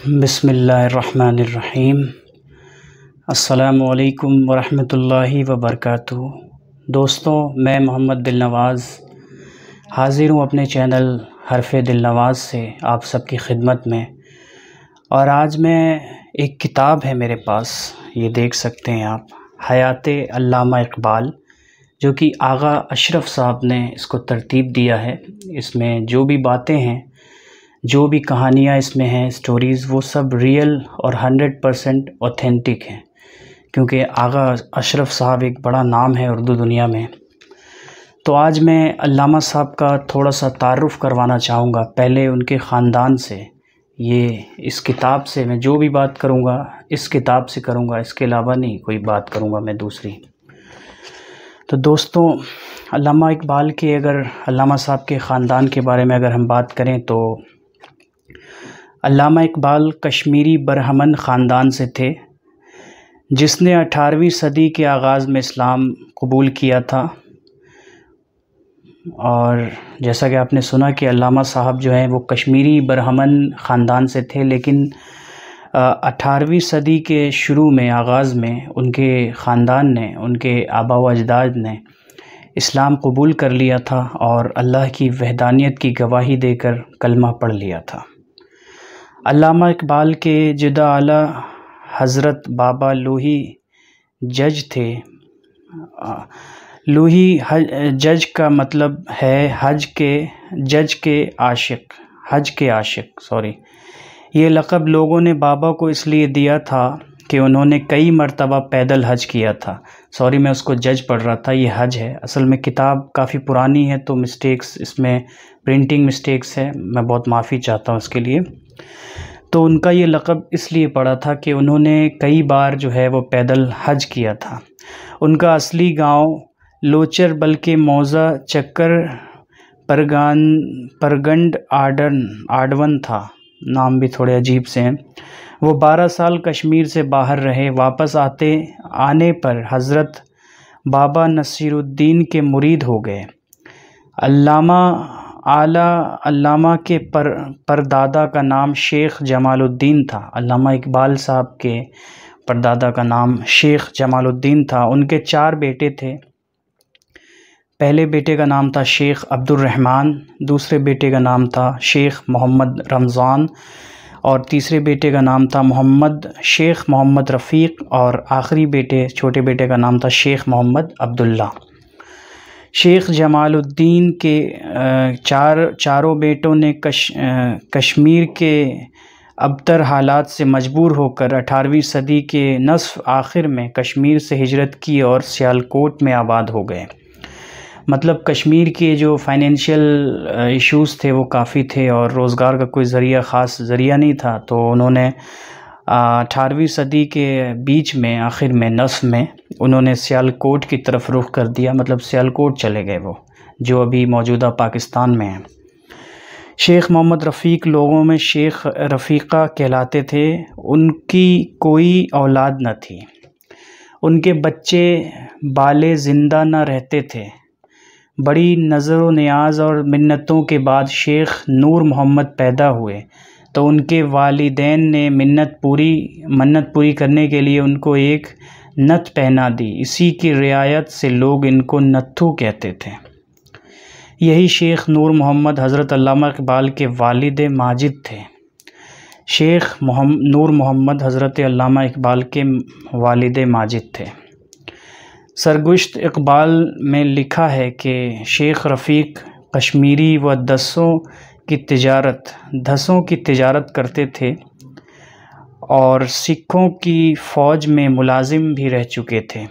بسم اللہ الرحمن الرحیم۔ السلام علیکم ورحمۃ اللہ وبرکاتہ۔ دوستوں، میں محمد دل نواز حاضر ہوں اپنے چینل حرف دل نواز سے آپ سب کی خدمت میں، اور آج میں ایک کتاب ہے میرے پاس، یہ دیکھ سکتے ہیں آپ، حیات علامہ اقبال، جو کہ آغا اشرف صاحب نے اس کو ترتیب دیا ہے۔ اس میں جو بھی باتیں ہیں، جو بھی کہانیاں اس میں ہیں، سٹوریز، وہ سب ریئل اور 100% اوتھینٹک ہیں، کیونکہ آغا اشرف صاحب ایک بڑا نام ہے اردو دنیا میں۔ تو آج میں علامہ صاحب کا تھوڑا سا تعارف کروانا چاہوں گا، پہلے ان کے خاندان سے۔ یہ اس کتاب سے میں جو بھی بات کروں گا اس کتاب سے کروں گا، اس کے علاوہ نہیں کوئی بات کروں گا میں دوسری۔ تو دوستوں، علامہ اقبال کے، اگر علامہ صاحب کے خاندان کے بارے میں اگر ہم بات کریں تو علامہ اقبال کشمیری برہمن خاندان سے تھے، جس نے 18ویں صدی کے آغاز میں اسلام قبول کیا تھا۔ اور جیسا کہ آپ نے سنا کہ علامہ صاحب جو ہیں وہ کشمیری برہمن خاندان سے تھے، لیکن 18ویں صدی کے شروع میں، آغاز میں، ان کے خاندان نے، ان کے آبا و اجداد نے اسلام قبول کر لیا تھا اور اللہ کی وحدانیت کی گواہی دے کر کلمہ پڑھ لیا تھا۔ علامہ اقبال کے جدہ اعلیٰ حضرت بابا لوہی جج تھے۔ لوہی جج کا مطلب ہے حج کے عاشق۔ یہ لقب لوگوں نے بابا کو اس لیے دیا تھا کہ انہوں نے کئی مرتبہ پیدل حج کیا تھا۔ میں اس کو جج پڑھ رہا تھا، یہ حج ہے، اصل میں کتاب کافی پرانی ہے تو مسٹیکس اس میں، پرنٹنگ مسٹیکس ہے، میں بہت معافی چاہتا ہوں اس کے لیے۔ تو ان کا یہ لقب اس لیے پڑا تھا کہ انہوں نے کئی بار جو ہے وہ پیدل حج کیا تھا۔ ان کا اصلی گاؤں لوچر بلکہ موضع چکر پرگنڈ آڈون تھا، نام بھی تھوڑے عجیب سے ہیں۔ وہ 12 سال کشمیر سے باہر رہے، واپس آنے پر حضرت بابا نصیر الدین کے مرید ہو گئے۔ علامہ کے پردادا کا نام شیخ جمال الدین تھا۔ علامہ اقبال صاحب کے پردادا کا نام شیخ جمال الدین تھا۔ ان کے 4 بیٹے تھے۔ پہلے بیٹے کا نام تھا شیخ عبد الرحمن، دوسرے بیٹے کا نام تھا شیخ محمد رمضان، اور تیسرے بیٹے کا نام تھا شیخ محمد رفیق، اور آخری چھوٹے بیٹے کا نام تھا شیخ محمد عبداللہ۔ شیخ جمال الدین کے چاروں بیٹوں نے کشمیر کے ابتر حالات سے مجبور ہو کر 18ویں صدی کے نصف آخر میں کشمیر سے ہجرت کی اور سیالکوٹ میں آباد ہو گئے۔ مطلب کشمیر کے جو فائنینشیل ایشوز تھے وہ کافی تھے اور روزگار کا کوئی خاص ذریعہ نہیں تھا، تو انہوں نے 18ویں صدی کے بیچ میں، آخر میں، نصف میں، انہوں نے سیالکوٹ کی طرف رخ کر دیا، مطلب سیالکوٹ چلے گئے وہ، جو ابھی موجودہ پاکستان میں ہے۔ شیخ محمد رفیق لوگوں میں شیخ رفیقہ کہلاتے تھے۔ ان کی کوئی اولاد نہ تھی، ان کے بچے بالے زندہ نہ رہتے تھے۔ بڑی نظر و نیاز اور منتوں کے بعد شیخ نور محمد پیدا ہوئے تو ان کے والدین نے منت پوری کرنے کے لیے ان کو ایک نت پہنا دی۔ اسی کی رعایت سے لوگ ان کو نتھو کہتے تھے۔ یہی شیخ نور محمد حضرت علامہ اقبال کے والد ماجد تھے۔ شیخ نور محمد حضرت علامہ اقبال کے والد ماجد تھے۔ سرگشت اقبال میں لکھا ہے کہ شیخ رفیق کشمیری و دھسوں کی تجارت کرتے تھے اور سکھوں کی فوج میں ملازم بھی رہ چکے تھے۔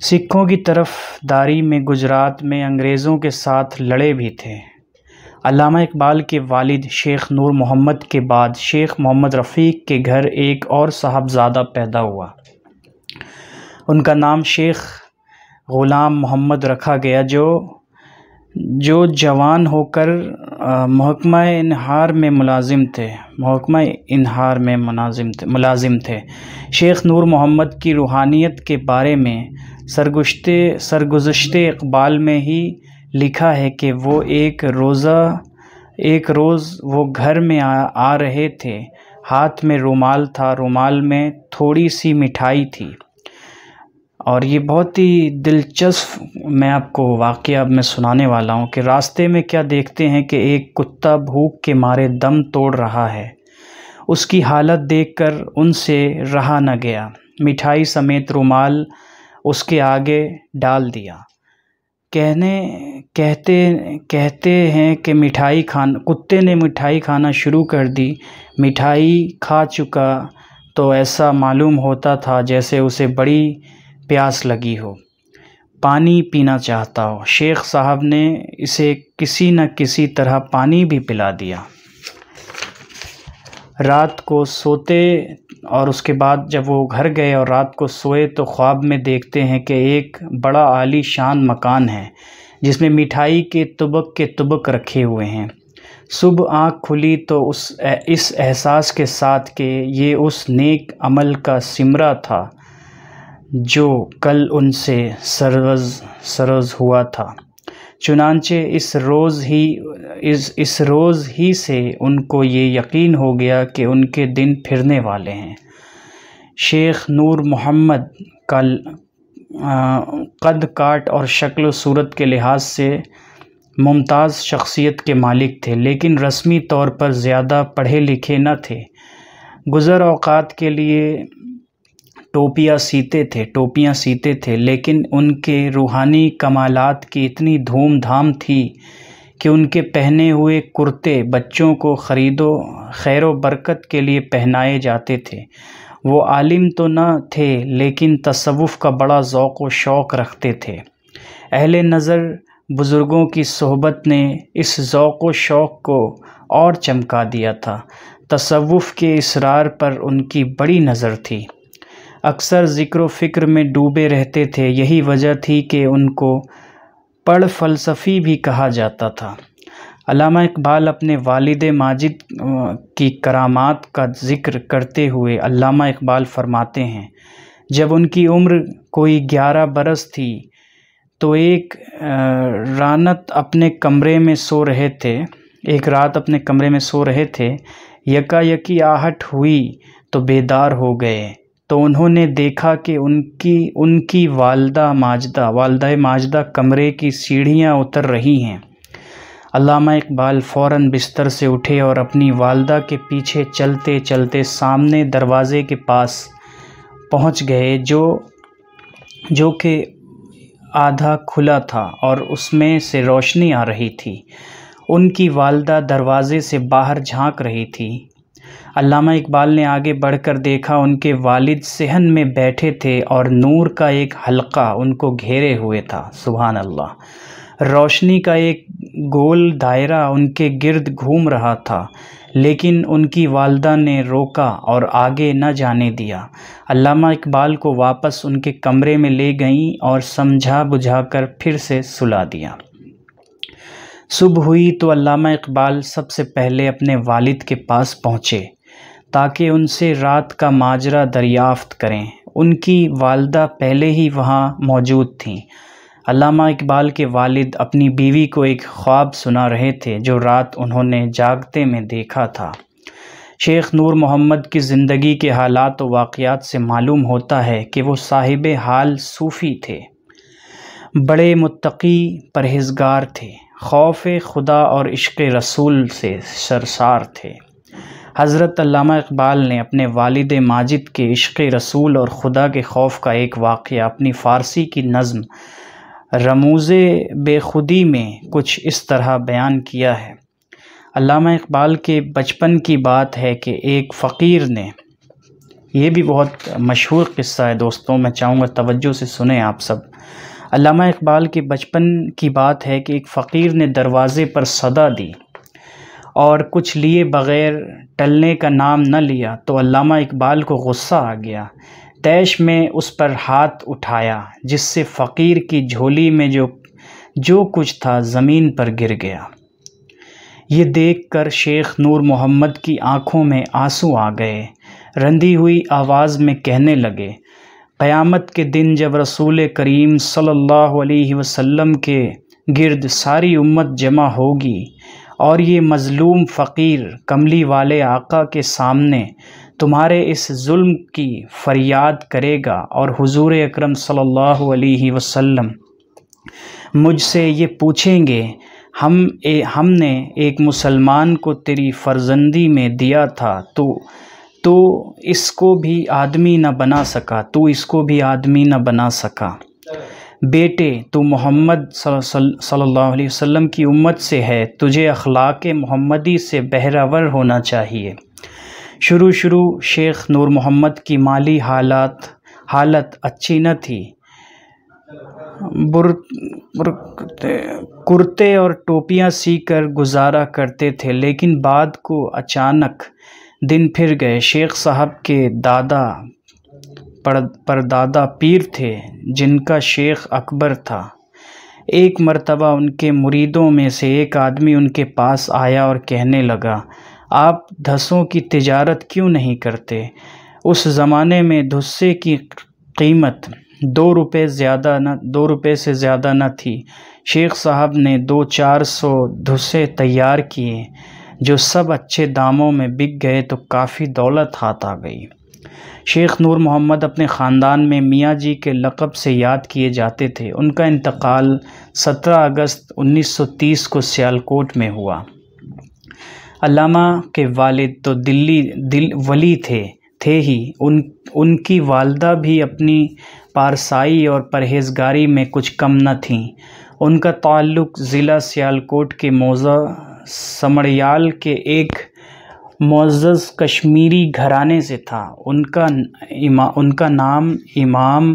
سکھوں کی طرف داری میں گجرات میں انگریزوں کے ساتھ لڑے بھی تھے۔ علامہ اقبال کے والد شیخ نور محمد کے بعد شیخ محمد رفیق کے گھر ایک اور صاحبزادہ پیدا ہوا۔ ان کا نام شیخ غلام محمد رکھا گیا، جو جوان ہو کر محکمہ انہار میں ملازم تھے۔ شیخ نور محمد کی روحانیت کے بارے میں سرگزشت اقبال میں ہی لکھا ہے کہ وہ ایک ایک روز وہ گھر میں آ رہے تھے، ہاتھ میں رومال تھا، رومال میں تھوڑی سی مٹھائی تھی۔ اور یہ بہت ہی دلچسپ میں آپ کو واقعہ اب میں سنانے والا ہوں کہ راستے میں کیا دیکھتے ہیں کہ ایک کتا بھوک کے مارے دم توڑ رہا ہے۔ اس کی حالت دیکھ کر ان سے رہا نہ گیا، مٹھائی سمیت رومال اس کے آگے ڈال دیا۔ کہتے ہیں کہ کتے نے مٹھائی کھانا شروع کر دی۔ مٹھائی کھا چکا تو ایسا معلوم ہوتا تھا جیسے اسے بڑی پیاس لگی ہو، پانی پینا چاہتا ہو۔ شیخ صاحب نے اسے کسی نہ کسی طرح پانی بھی پلا دیا۔ رات کو سوتے اور اس کے بعد جب وہ گھر گئے اور رات کو سوئے تو خواب میں دیکھتے ہیں کہ ایک بڑا عالی شان مکان ہے جس میں مٹھائی کے طبق رکھے ہوئے ہیں۔ صبح آنکھ کھلی تو اس احساس کے ساتھ کہ یہ اس نیک عمل کا ثمرہ تھا جو کل ان سے سرزد ہوا تھا۔ چنانچہ اس روز ہی سے ان کو یہ یقین ہو گیا کہ ان کے دن پھرنے والے ہیں۔ شیخ نور محمد قد کاٹ اور شکل و صورت کے لحاظ سے ممتاز شخصیت کے مالک تھے، لیکن رسمی طور پر زیادہ پڑھے لکھے نہ تھے۔ گزر اوقات کے لیے ٹوپیاں سیتے تھے، لیکن ان کے روحانی کمالات کی اتنی دھوم دھام تھی کہ ان کے پہنے ہوئے کرتے بچوں کو خیر و برکت کے لیے پہنائے جاتے تھے۔ وہ عالم تو نہ تھے لیکن تصوف کا بڑا ذوق و شوق رکھتے تھے۔ اہل نظر بزرگوں کی صحبت نے اس ذوق و شوق کو اور چمکا دیا تھا۔ تصوف کے اسرار پر ان کی بڑی نظر تھی، اکثر ذکر و فکر میں ڈوبے رہتے تھے۔ یہی وجہ تھی کہ ان کو پڑھ فلسفی بھی کہا جاتا تھا۔ علامہ اقبال اپنے والد ماجد کی کرامات کا ذکر کرتے ہوئے علامہ اقبال فرماتے ہیں، جب ان کی عمر کوئی 11 برس تھی تو ایک رات اپنے کمرے میں سو رہے تھے، یکایکی آہٹ ہوئی تو بیدار ہو گئے تو انہوں نے دیکھا کہ ان کی والدہ ماجدہ کمرے کی سیڑھیاں اتر رہی ہیں۔ علامہ اقبال فوراً بستر سے اٹھے اور اپنی والدہ کے پیچھے چلتے چلتے سامنے دروازے کے پاس پہنچ گئے جو کہ آدھا کھلا تھا اور اس میں سے روشنی آ رہی تھی۔ ان کی والدہ دروازے سے باہر جھانک رہی تھی۔ علامہ اقبال نے آگے بڑھ کر دیکھا، ان کے والد صحن میں بیٹھے تھے اور نور کا ایک حلقہ ان کو گھیرے ہوئے تھا۔ سبحان اللہ! روشنی کا ایک گول دائرہ ان کے گرد گھوم رہا تھا، لیکن ان کی والدہ نے روکا اور آگے نہ جانے دیا۔ علامہ اقبال کو واپس ان کے کمرے میں لے گئیں اور سمجھا بجھا کر پھر سے سلا دیا۔ صبح ہوئی تو علامہ اقبال سب سے پہلے اپنے والد کے پاس پہنچے تاکہ ان سے رات کا ماجرا دریافت کریں۔ ان کی والدہ پہلے ہی وہاں موجود تھیں۔ علامہ اقبال کے والد اپنی بیوی کو ایک خواب سنا رہے تھے جو رات انہوں نے جاگتے میں دیکھا تھا۔ شیخ نور محمد کی زندگی کے حالات و واقعات سے معلوم ہوتا ہے کہ وہ صاحب حال صوفی تھے، بڑے متقی پرہیزگار تھے، خوف خدا اور عشق رسول سے سرشار تھے۔ حضرت علامہ اقبال نے اپنے والد ماجد کے عشق رسول اور خدا کے خوف کا ایک واقعہ اپنی فارسی کی نظم رموز بے خودی میں کچھ اس طرح بیان کیا ہے۔ علامہ اقبال کے بچپن کی بات ہے کہ ایک فقیر نے، یہ بھی بہت مشہور قصہ ہے دوستوں، میں چاہوں گا توجہ سے سنیں آپ سب۔ علامہ اقبال کے بچپن کی بات ہے کہ ایک فقیر نے دروازے پر صدا دی اور کچھ لیے بغیر ٹلنے کا نام نہ لیا تو علامہ اقبال کو غصہ آ گیا۔ طیش میں اس پر ہاتھ اٹھایا جس سے فقیر کی جھولی میں جو کچھ تھا زمین پر گر گیا۔ یہ دیکھ کر شیخ نور محمد کی آنکھوں میں آنسو آ گئے، رندی ہوئی آواز میں کہنے لگے، قیامت کے دن جب رسول کریم صلی اللہ علیہ وسلم کے گرد ساری امت جمع ہوگی اور یہ مظلوم فقیر کملی والے آقا کے سامنے تمہارے اس ظلم کی فریاد کرے گا اور حضور اکرم صلی اللہ علیہ وسلم مجھ سے یہ پوچھیں گے ہم نے ایک مسلمان کو تیری فرزندی میں دیا تھا تو اس کو بھی آدمی نہ بنا سکا بیٹے تو محمد صلی اللہ علیہ وسلم کی امت سے ہے، تجھے اخلاق محمدی سے بہرور ہونا چاہیے۔ شروع شیخ نور محمد کی مالی حالت اچھی نہ تھی، کرتے اور ٹوپیاں سی کر گزارا کرتے تھے، لیکن بعد کو اچانک دن پھر گئے۔ شیخ صاحب کے دادا پردادا پیر تھے جن کا شیخ اکبر تھا۔ ایک مرتبہ ان کے مریدوں میں سے ایک آدمی ان کے پاس آیا اور کہنے لگا، آپ دھسوں کی تجارت کیوں نہیں کرتے؟ اس زمانے میں دھسے کی قیمت 2 روپے سے زیادہ نہ تھی۔ شیخ صاحب نے 200-400 دھسے تیار کیے جو سب اچھے داموں میں بک گئے تو کافی دولت ہاتھ آ گئی۔ شیخ نور محمد اپنے خاندان میں میاں جی کے لقب سے یاد کیے جاتے تھے۔ ان کا انتقال 17 اگست 1930 کو سیالکوٹ میں ہوا۔ علامہ کے والد تو ولی تھے ہی، ان کی والدہ بھی اپنی پارسائی اور پرہیزگاری میں کچھ کم نہ تھیں۔ ان کا تعلق ضلع سیالکوٹ کے موضع سمڑیال کے ایک معزز کشمیری گھرانے سے تھا۔ ان کا نام امام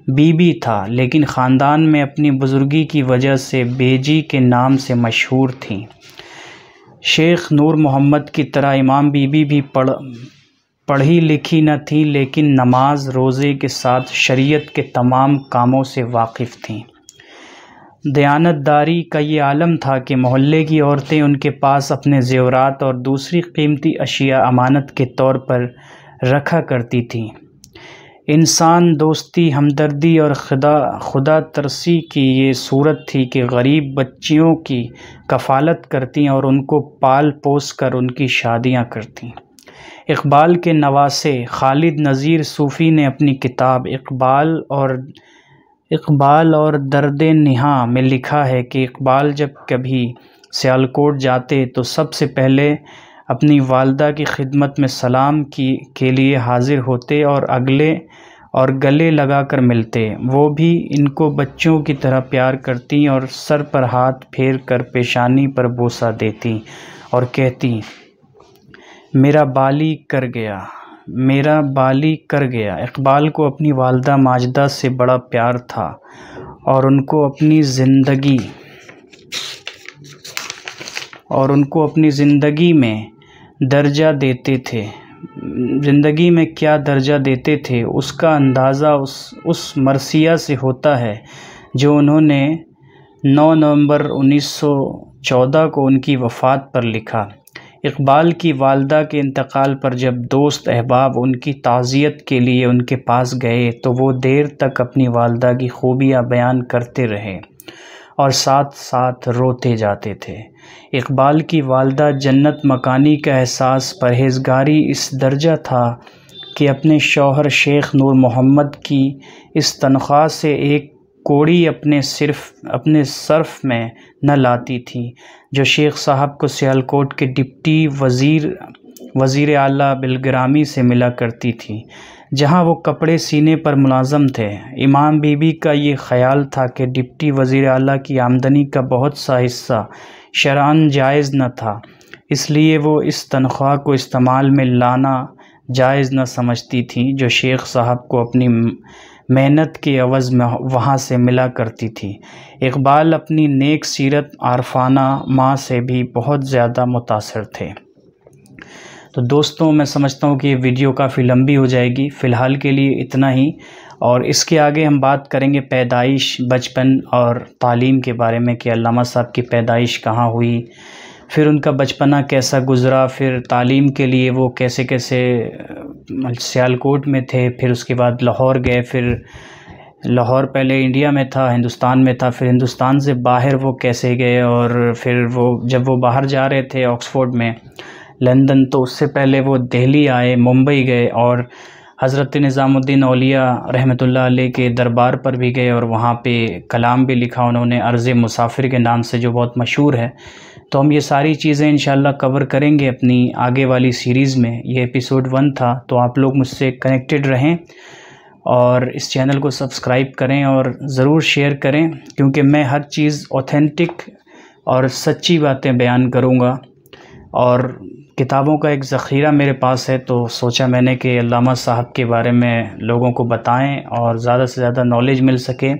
بی بی تھا، لیکن خاندان میں اپنی بزرگی کی وجہ سے بیجی کے نام سے مشہور تھیں۔ شیخ نور محمد کی طرح امام بی بی بھی پڑھی لکھی نہ تھیں، لیکن نماز روزے کے ساتھ شریعت کے تمام کاموں سے واقف تھیں۔ دیانت داری کا یہ عالم تھا کہ محلے کی عورتیں ان کے پاس اپنے زیورات اور دوسری قیمتی اشیاء امانت کے طور پر رکھا کرتی تھیں۔ انسان دوستی، ہمدردی اور خدا ترسی کی یہ صورت تھی کہ غریب بچیوں کی کفالت کرتیں اور ان کو پال پوس کر ان کی شادیاں کرتیں۔ اقبال کے نواسے خالد نذیر صوفی نے اپنی کتاب اقبال اور درد نہاں میں لکھا ہے کہ اقبال جب کبھی سیالکوٹ جاتے تو سب سے پہلے اپنی والدہ کی خدمت میں سلام کے لیے حاضر ہوتے اور گلے لگا کر ملتے۔ وہ بھی ان کو بچوں کی طرح پیار کرتی اور سر پر ہاتھ پھیر کر پیشانی پر بوسہ دیتی اور کہتی، میرا بالی کر گیا۔ اقبال کو اپنی والدہ ماجدہ سے بڑا پیار تھا اور ان کو اپنی زندگی میں درجہ دیتے تھے۔ زندگی میں کیا درجہ دیتے تھے اس کا اندازہ اس مرثیہ سے ہوتا ہے جو انہوں نے 9 نومبر 1914 کو ان کی وفات پر لکھا۔ اقبال کی والدہ کے انتقال پر جب دوست احباب ان کی تعزیت کے لیے ان کے پاس گئے تو وہ دیر تک اپنی والدہ کی خوبیاں بیان کرتے رہے اور ساتھ ساتھ روتے جاتے تھے۔ اقبال کی والدہ جنت مکانی کا احساس پرہیزگاری اس درجہ تھا کہ اپنے شوہر شیخ نور محمد کی اس تنخواہ سے ایک کوڑی اپنے صرف میں نہ لاتی تھی جو شیخ صاحب کو سیالکوٹ کے ڈپٹی وزیر اعلیٰ بالگرامی سے ملا کرتی تھی، جہاں وہ کپڑے سینے پر ملازم تھے۔ امام بی بی کا یہ خیال تھا کہ ڈپٹی وزیر اعلیٰ کی آمدنی کا بہت سا حصہ شرعاً جائز نہ تھا، اس لیے وہ اس تنخواہ کو استعمال میں لانا جائز نہ سمجھتی تھیں جو شیخ صاحب کو اپنی محنت کے عوض میں وہاں سے ملا کرتی تھی۔ اقبال اپنی نیک سیرت عارفانہ ماں سے بھی بہت زیادہ متاثر تھے۔ تو دوستوں، میں سمجھتا ہوں کہ یہ ویڈیو کافی لمبی ہو جائے گی، فی الحال کے لیے اتنا ہی، اور اس کے آگے ہم بات کریں گے پیدائش، بچپن اور تعلیم کے بارے میں کہ علامہ صاحب کی پیدائش کہاں ہوئی، پھر ان کا بچپنہ کیسا گزرا، پھر تعلیم کے لیے وہ کیسے سیالکوٹ میں تھے، پھر اس کے بعد لاہور گئے، پھر لاہور پہلے انڈیا میں تھا، ہندوستان میں تھا، پھر ہندوستان سے باہر وہ کیسے گئے، اور پھر جب وہ باہر جا رہے تھے آکسفورڈ میں، لندن، تو اس سے پہلے وہ دہلی آئے، ممبئی گئے، اور حضرت نظام الدین اولیاء رحمۃ اللہ علیہ کے دربار پر بھی گئے، اور وہاں پہ کلام بھی لکھا انہوں نے عرض مسافر کے نام سے، جو بہت مشہور ہے۔ تو ہم یہ ساری چیزیں انشاءاللہ کور کریں گے اپنی آگے والی سیریز میں۔ یہ ایپیسوڈ 1 تھا، تو آپ لوگ مجھ سے کنیکٹڈ رہیں اور اس چینل کو سبسکرائب کریں اور ضرور شیئر کریں، کیونکہ میں ہر چیز اوتھینٹک اور سچی باتیں بیان کروں گا، اور کتابوں کا ایک ذخیرہ میرے پاس ہے، تو سوچا میں نے کہ علامہ صاحب کے بارے میں لوگوں کو بتائیں اور زیادہ سے زیادہ نالج مل سکے۔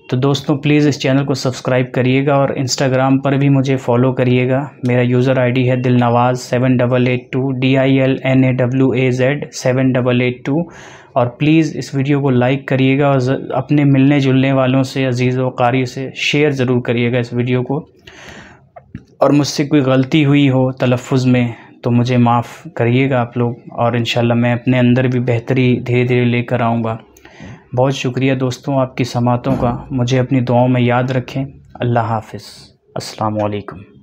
تو دوستوں پلیز اس چینل کو سبسکرائب کریے گا، اور انسٹاگرام پر بھی مجھے فالو کریے گا۔ میرا یوزر آئی ڈی ہے دلنواز 7882 DILNAWAZ 7882، اور پلیز اس ویڈیو کو لائک کریے گا، اور اپنے ملنے جلنے والوں سے، عزیز و قاری سے شیئر ضرور کریے گا اس ویڈیو کو، اور مجھ سے کوئی غلطی ہوئی ہو تلفظ میں تو مجھے معاف کریے گا آپ لوگ، اور انشاءاللہ میں اپنے اندر بھی بہتری دھیرے دھیرے لے کر آؤں گا۔ بہت شکریہ دوستوں آپ کی سماعتوں کا، مجھے اپنی دعاؤں میں یاد رکھیں۔ اللہ حافظ، السلام علیکم۔